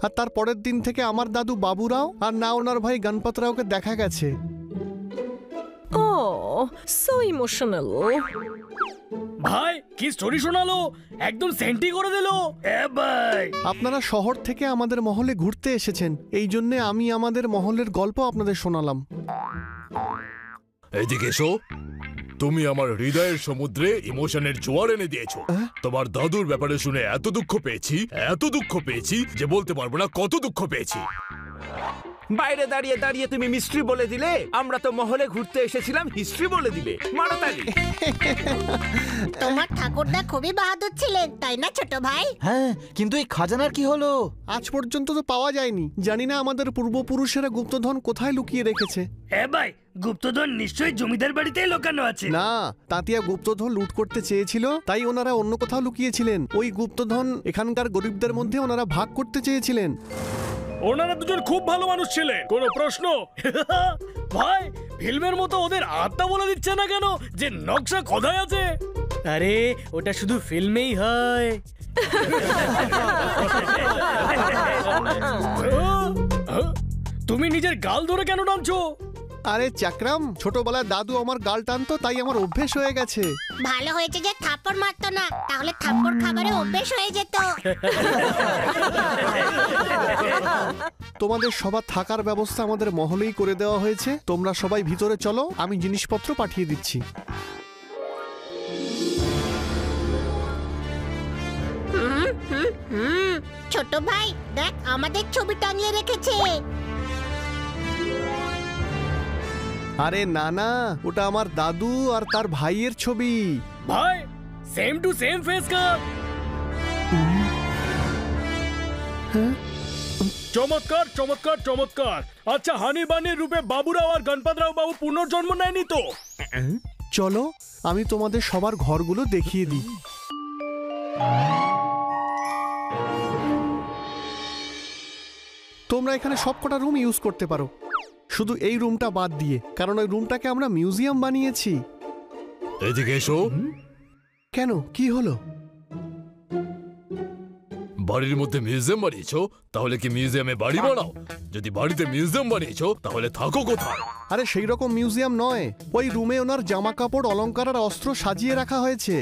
আর তার পরের দিন থেকে আমার দাদু বাবুরাও আর না ওনার ভাই গণপতরাওকে দেখা গেছে। So emotional. ভাই কি স্টোরি শোনালো, একদম সেন্টি করে দিল। ভাই আপনারা শহর থেকে আমাদের মহলে ঘুরতে এসেছেন, এই জন্য আমি আমাদের মহলের গল্প আপনাদের শোনালাম। এদিকে এসো। তুমি আমার হৃদয়ের সমুদ্রে ইমোশনের জোয়ার এনে দিয়েছো। তোমার দাদুর ব্যাপারে শুনে এত দুঃখ পেয়েছি যে বলতে পারবো না কত দুঃখ পেয়েছি। বাইরে দাঁড়িয়ে দাঁড়িয়ে তুমি মিস্ট্রি বলে দিলে, আমরা তো মহলে ঘুরতে এসেছিলাম হিস্ট্রি বলে দিবে। মারো তালি। তোমার ঠাকুরদা খুবই বাহাদুর ছিলেন, তাই না ছোট ভাই? হ্যাঁ, কিন্তু এই খাজানার কি হলো? আজ পর্যন্ত তো পাওয়া যায়নি। জানি না আমাদের পূর্বপুরুষেরা গুপ্তধন কোথায় লুকিয়ে রেখেছে। ভাই গুপ্তধন নিশ্চয়ই জমিদার বাড়িতেই লুকানো আছে। না, তাঁতিয়া গুপ্তধন লুট করতে চেয়েছিল, তাই ওনারা অন্য কোথাও লুকিয়েছিলেন। ওই গুপ্তধন এখানকার গরিবদের মধ্যে ওনারা ভাগ করতে চেয়েছিলেন। ওনারা দুজন খুব ভালো মানুষ ছিলেন, কোনো প্রশ্ন? ভাই ফিল্মের মতো ওদের আত্মা বলে দিচ্ছে না কেন যে নকশা খোদাই আছে? আরে ওটা শুধু ফিল্মেই হয়। তুমি নিজের গাল ধরে কেন টানছো? আরে চাকরাম, ছোটবেলায় দাদু আমার গাল টানতো, তাই আমার অভ্যেস হয়ে গেছে। ভালো হয়েছে যে থাপ্পড় মারতো না, তাহলে থাপ্পড় খাবারে অভ্যেস হয়ে যেত। তোমাদের সবার থাকার ব্যবস্থা আমাদের মহলেই করে দেওয়া হয়েছে। তোমরা সবাই ভিতরে চলো, আমি জিনিসপত্র পাঠিয়ে দিচ্ছি। ছোট ভাই দেখ, আমাদের ছবি টাঙিয়ে রেখেছে। আরে না না, ওটা আমার দাদু আর তার ভাইয়ের ছবি। ভাই সেম টু সেম ফেস কাট। চমৎকার চমৎকার চমৎকার। আচ্ছা, হানি বানির রূপে বাবুরাও আর গণপতরাও বাবু পুনর্জন্ম নেয়নি তো? চলো আমি তোমাদের সবার ঘরগুলো দেখিয়ে দিই। তোমরা এখানে সবকটা রুম ইউজ করতে পারো, শুধু এই রুমটা বাদ দিয়ে, কারণ ওই রুমটাকে আমরা মিউজিয়াম বানিয়েছি। এদিকে এসো। কেন, কি হলো? বাড়ির মধ্যে মিউজিয়াম বানিয়েছো, তাহলে কি মিউজিয়ামে বাড়ি বানাও? যদি বাড়িতে মিউজিয়াম বানিয়েছো তাহলে থাকো কোথায়? আরে সেই রকম মিউজিয়াম নয়, ওই রুমে ওনার জামা কাপড়, অলংকার আর অস্ত্র সাজিয়ে রাখা হয়েছে।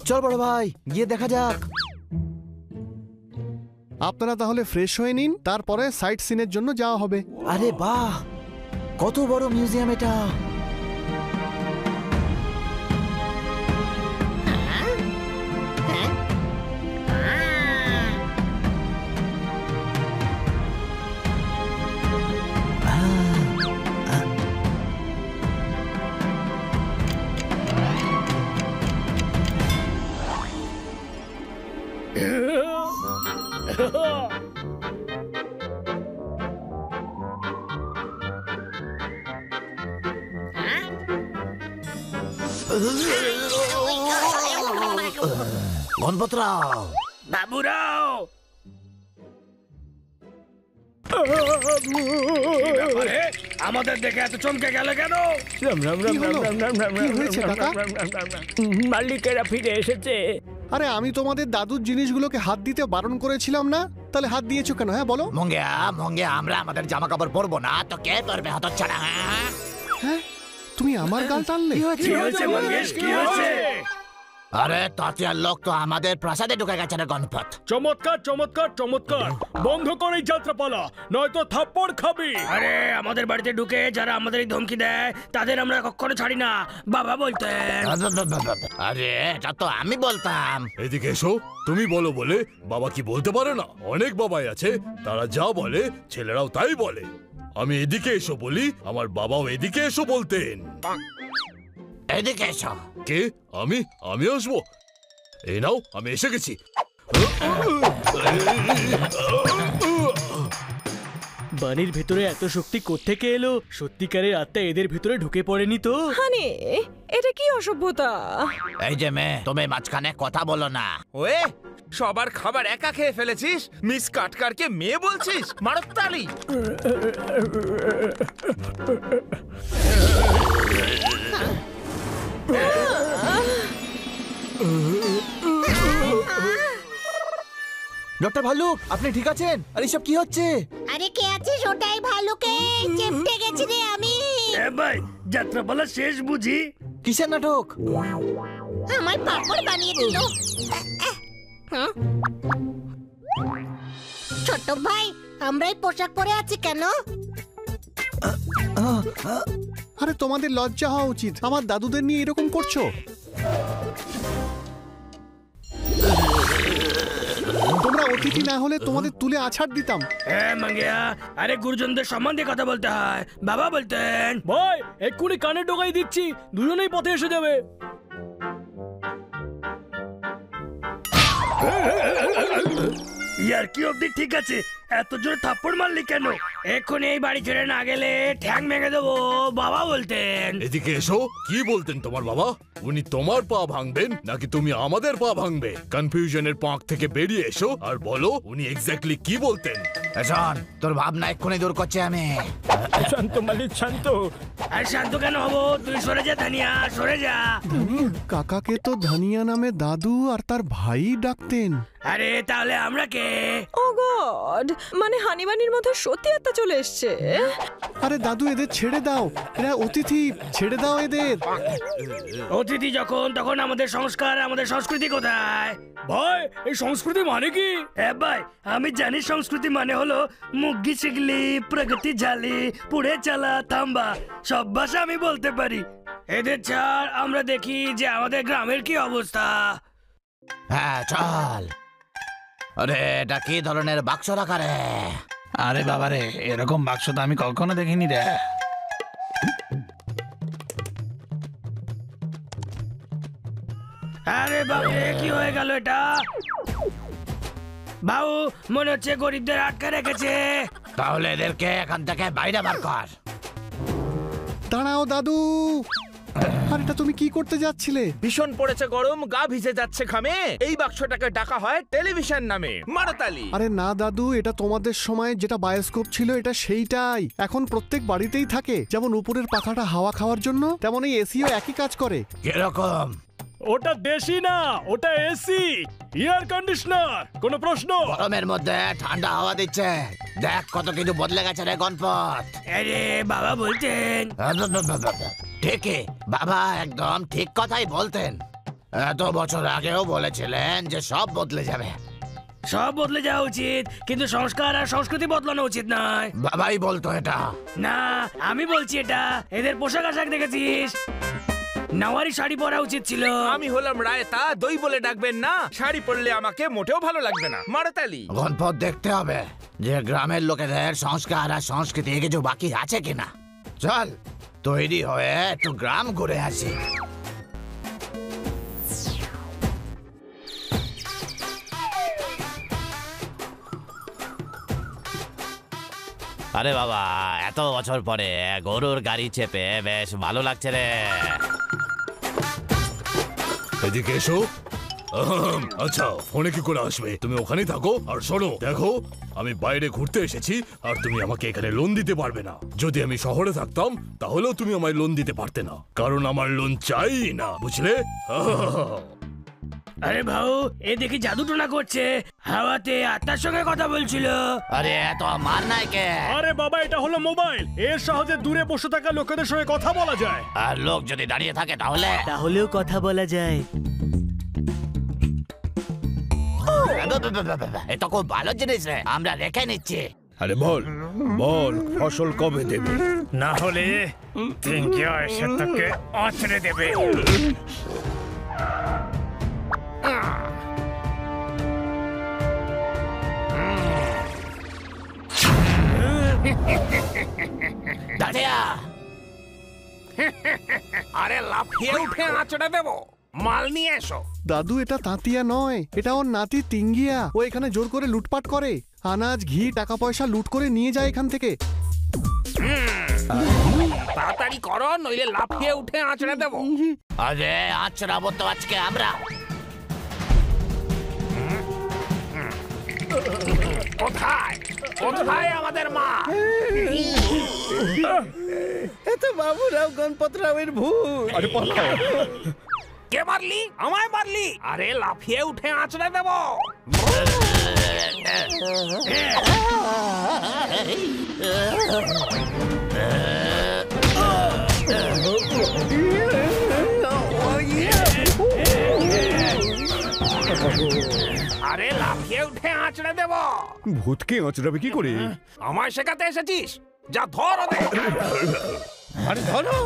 চল বড় ভাই, গিয়ে দেখা যাক। আপনারা তাহলে ফ্রেশ হয়ে নিন, তারপরে সাইট সিনের জন্য যাওয়া হবে। আরে বাহ, কত বড় মিউজিয়াম এটা! গণপতরাও, বাবুরাও, আমাদের দেখে এত চমকে গেল কেন? মালিকেরা ফিরে এসেছে। আরে আমি তোমাদের দাদুর জিনিসগুলোকে হাত দিতে বারণ করেছিলাম না, তাহলে হাত দিয়েছো কেন? হ্যাঁ বলো। মঙ্গিয়া, আমরা আমাদের জামা কাপড় পরবো না তো কে পরবে? হতচ্ছাড়া। হ্যাঁ, তুমি আমার গাল টানলে? কি হয়েছে মঙ্গেশ, কি হয়েছে? আরে তাতিয়ার লোক তো আমাদের প্রাসাদে ঢুকে গেছে না গণপত। চমৎকার চমৎকার চমৎকার। বন্ধ করে এই যাত্রাপালা, নয়তো থাপ্পড় খাবি। আরে আমাদের বাড়িতে ঢুকে যারা আমাদের ধমকি দেয় তাদের আমরা কখনো ছাড়ি না, বাবা বলতেন। আরে এটা তো আমি বলতাম। এদিকে এসো। তুমি বলো বলে বাবা কি বলতে পারে না? অনেক বাবাই আছে, তারা যা বলে ছেলেরাও তাই বলে। আমি এদিকে এসো বলি, আমার বাবাও এদিকে এসো বলতেন। এদিকে এসো। কে? আমি আসবো? এই নাও, আমি এসে গেছি। বাণীর ভেতরে এত শক্তি কোত্থেকে এলো? সত্যিকারের আত্মা এদের ভেতরে ঢুকে পড়েনি তো? হানি, এটা কি অসভ্যতা! এই যে মেয়ে, তুমি মাঝখানে কথা বলো না। ওয়ে, সবার খাবার একা খেয়ে ফেলেছিস, মিস কাটকারকে মেয়ে বলছিস? মারো তালি। ডক্টর ভাল্লুক আপনি ঠিক আছেন? আর এসব কি হচ্ছে? আরে কে আছিস ওটাই ভালুকে চেপটে গেছি রে আমি। ভাই যাত্রাপালা শেষ বুঝি? কিসের নাটক? আমার পাপড় বানিয়ে দিল। হুম? ছোট ভাই আমরা এই পোশাক পরে আছি কেন? আরে তোমাদের লজ্জা হওয়া উচিত, আমার দাদুদের নিয়ে এরকম করছো। তোমরা অতিথি না হলে তোমাদের তুলে আছাড় দিতাম। হ্যাঁ মাঙ্গিয়া, আরে গুরুজনদের সম্মান দিয়ে কথা বলতে হয়। বাবা বলতেন ভাই এক্ষুনি কানে ঢোকাই দিচ্ছি, দুজনেই পথে এসে যাবে। ইয়ার কি অবধি ঠিক আছে, এত জোরে থাপ্পড় মারলি কেন? এক্ষুনি এই বাড়ি ছেড়ে না গেলে ঠ্যাং ভেঙে দেবো, বাবা বলতেন। এদিকে এসো। কি বলতেন তোমার বাবা? উনি তোমার পা ভাঙবেন নাকি তুমি আমাদের পা ভাঙবে? কনফিউশনের পাঁক থেকে বেরিয়ে এসো আর বলো উনি এক্স্যাক্টলি কি বলতেন। শোন, তোর ভাবনা এক্ষুনি দূর করছে আমি। শান্ত মালিক শান্ত। আর শান্ত কেন হবো? তুই সরে যা ধানিয়া, সরে যা। কাকাকে তো ধানিয়া নামে দাদু আর তার ভাই ডাকতেন। আরে তাহলে আমরা কে? ও গড, মানে হানিবানির মধ্যে সত্যি একটা চলে এসছে। আরে দাদু এদের ছেড়ে দাও, এরা অতিথি, ছেড়ে দাও এদের। অতিথি যখন তখন আমাদের সংস্কার, আমাদের সংস্কৃতি কোথায়? ভাই এই সংস্কৃতি মানে কি? হ্যাঁ ভাই আমি জানি সংস্কৃতি মানে হলো মুগ্গি শিখলি, প্রগতি ঝালি, পুড়ে চালা, থাম্বা, সব ভাষা আমি বলতে পারি। এদের ছাড় আমরা দেখি যে আমাদের গ্রামের কি অবস্থা। হ্যাঁ চল। আরে এটা কি ধরনের বাক্স রাখা রে? আরে বাবা রে, এরকম বাক্স তো আমি কখনো দেখিনি রে। আরে বাবা কি হয়ে গেল এটা? বাবু মনে হচ্ছে গরিবদের আটকে রেখেছে। তাহলে এদেরকে এখান থেকে বাইরে বার কর। দাঁড়াও দাদু, আর এটা তুমি কি করতে যাচ্ছিলে? ভীষণ পড়েছে গরম, গা ভিজে যাচ্ছে ঘামে। এই বাক্সটাকে ডাকা হয় টেলিভিশন নামে। মারতালি। আরে না দাদু, এটা তোমাদের সময় যেটা বায়োস্কোপ ছিল এটা সেইটাই। এখন প্রত্যেক বাড়িতেই থাকে। যেমন উপরের পাখাটা হাওয়া খাওয়ার জন্য, তেমন এই এসিও একই কাজ করে। কিরকম? ওটা দেশি না, ওটা এসি, এয়ার কন্ডিশনার। কোনো প্রশ্ন? গরমের মধ্যে ঠান্ডা হাওয়া দিচ্ছে। দেখ কত কিছু বদলে গেছে রে গণপত। আরে বাবা বলতেন। ঠিকই, বাবা একদম ঠিক কথাই বলতেন। এত বছর আগেও বলেছিলেন যে সব বদলে যাবে। সব বদলে যাওয়া উচিত, কিন্তু সংস্কার আর সংস্কৃতি বদলানো উচিত নয়। বাবাই বলতো এটা। না আমি বলছি এটা। এদের পোশাক আশাক দেখেছিস? নাওয়ারি শাড়ি পরা উচিত ছিল। আমি হলাম রায়তা, দই বলে ডাকবেন না। শাড়ি পরলে আমাকে মোটেও ভালো লাগবে না। মারতালি। গণপত দেখতে হবে যে গ্রামের লোকেদের সংস্কার আর সংস্কৃতি কিছু বাকি আছে কিনা। চল তৈরি হয়ে একটু গ্রাম ঘুরে আসি। আরে বাবা, এত বছর পরে গরুর গাড়ি চেপে বেশ ভালো লাগছে রে। এদিকে এসো। আচ্ছা ফোনে কি করে আসবে? তুমি ওখানেই থাকো আর শোনো, দেখো আমি বাইরে ঘুরতে এসেছি আর তুমি আমাকে এখানে লোন দিতে পারবে না। যদি আমি শহরে থাকতাম তাহলেও তুমি আমায় লোন দিতে পারতে না, কারণ আমার লোন চাই না, বুঝলে? আরে ভাউ এ দেখি জাদু টোনা করছে, হাওয়াতে আত্মার সঙ্গে কথা বলছিল। আরে এত মার নাই কে? আরে বাবা এটা হলো মোবাইল, এর সহজে দূরে বসে থাকা লোকেদের সঙ্গে কথা বলা যায়। আর লোক যদি দাঁড়িয়ে থাকে তাহলেও কথা বলা যায়। এটা খুব ভালো জিনিস রে, আমরা রেখে নিচ্ছি। আরে বল বল, ফসল কবে দেবে? না হলে টিঙ্কিয়া এসে তোকে আছড়ে দেবে। দাঁড়িয়া আরে লাফিয়ে উঠে আঁচড়ে দেবো। মাল নিয়ে এসো। দাদু এটা তাঁতিয়া নয়, এটা ওর নাতি টিঙ্গিয়া। ও এখানে জোর করে লুটপাট করে, আনাজ ঘি টাকা পয়সা লুট করে নিয়ে যায় এখান থেকে। তাড়াতাড়ি করো নইলে লাফিয়ে উঠে আঁচড়ে দেবো। আরে আঁচড়াবো তো আজকে আমরা। কোথায় কোথায় আমাদের মা? এতো বাবুরাও গণপত রাওয়ের ভূত। আরে পালাও। কে মারলি? আমায় মারলি? আরে লাফিয়ে উঠে আঁচড়ে দেবো। আরে লাফিয়ে উঠে আঁচড়ে দেব। ভূতকে আঁচড়াবে কি করে? আমায় শেখাতে এসেছিস? যা ধর ওদের। আরে ধরো।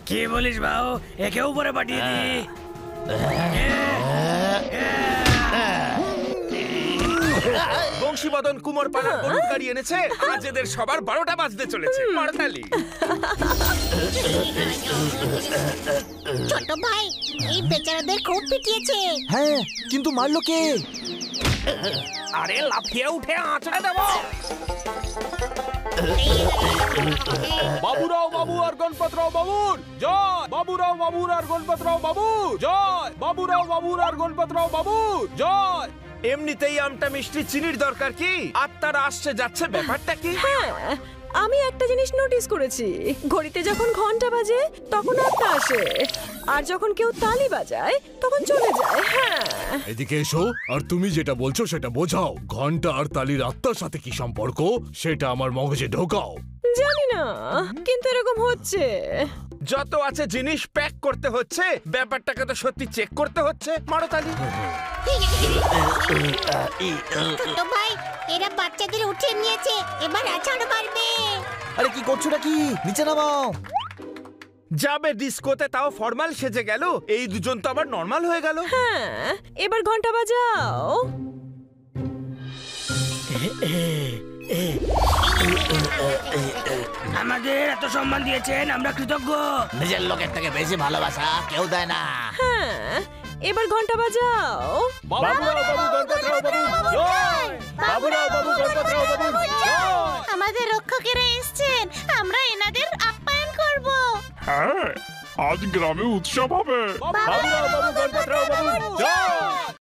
কি বলিস ভাও, একে উপরে পাঠিয়ে দি। বংশীবদন কুমার পাড়ার গরুর গাড়ি এনেছে, আজ এদের সবার 12টা বাজতে চলেছে। মারতালি। ছোট ভাই, এই বেচারাদের খুব পিটিয়েছে। হ্যাঁ, কিন্তু মারলো কে? আরে লাফিয়ে উঠে আঁচড়ে দেব। বাবুরাও বাবু আর গণপতরাও বাবুর জয়। বাবুরাও বাবুর আর গণপতরাও বাবু জয়। বাবুরাও বাবুর আর গণপতরাও বাবু জয়। এমনিতেই আমটা মিষ্টি চিনির দরকার কি? আত্মারা আসছে যাচ্ছে, ব্যাপারটা কি? হ্যাঁ, আমি একটা জিনিস নোটিস করেছি, ঘড়িতে যখন ঘন্টা বাজে তখন আত্মা আসে, আর যখন কেউ তালি বাজায় তখন চলে যায়। হ্যাঁ, এদিকে এসো, আর তুমি যেটা বলছো সেটা বোঝাও। ঘন্টা আর তালির আত্মার সাথে কি সম্পর্ক সেটা আমার মগজে ঢোকাও। জানি না, কিন্তু এরকম হচ্ছে। যত আছে জিনিস প্যাক করতে হচ্ছে, ব্যাপারটাকে তো সত্যি চেক করতে হচ্ছে। মারতালি। ছোট ভাই, এরা বাচ্চাদের উঠিয়ে নিয়েছে, এবার আছাড় মারবে। আরে কি করছো নাকি? নিচে নামাও। যাবে ডিস্কোতে, তাও ফর্মাল সেজে গেল। এই দুজন তো আবার নর্মাল হয়ে গেল। হ্যাঁ, এবার ঘন্টা বাজাও। আমাদের এত সম্মান দিয়েছেন, আমরা কৃতজ্ঞ। নিজের লোকের থেকে বেশি ভালোবাসা কেউ দেয় না। হ্যাঁ, এবার ঘন্টা বাজাও। বাবুরাও বাবু গণপতরাও বাবু জয়। বাবুরাও বাবু গণপতরাও বাবু জয়। আমাদের রক্ষকেরা এসেছেন, আমরা এনাদের আপ্যায়ন করব। হ্যাঁ, আজ গ্রামে উৎসব হবে। বাবুরাও বাবু গণপতরাও বাবু জয়।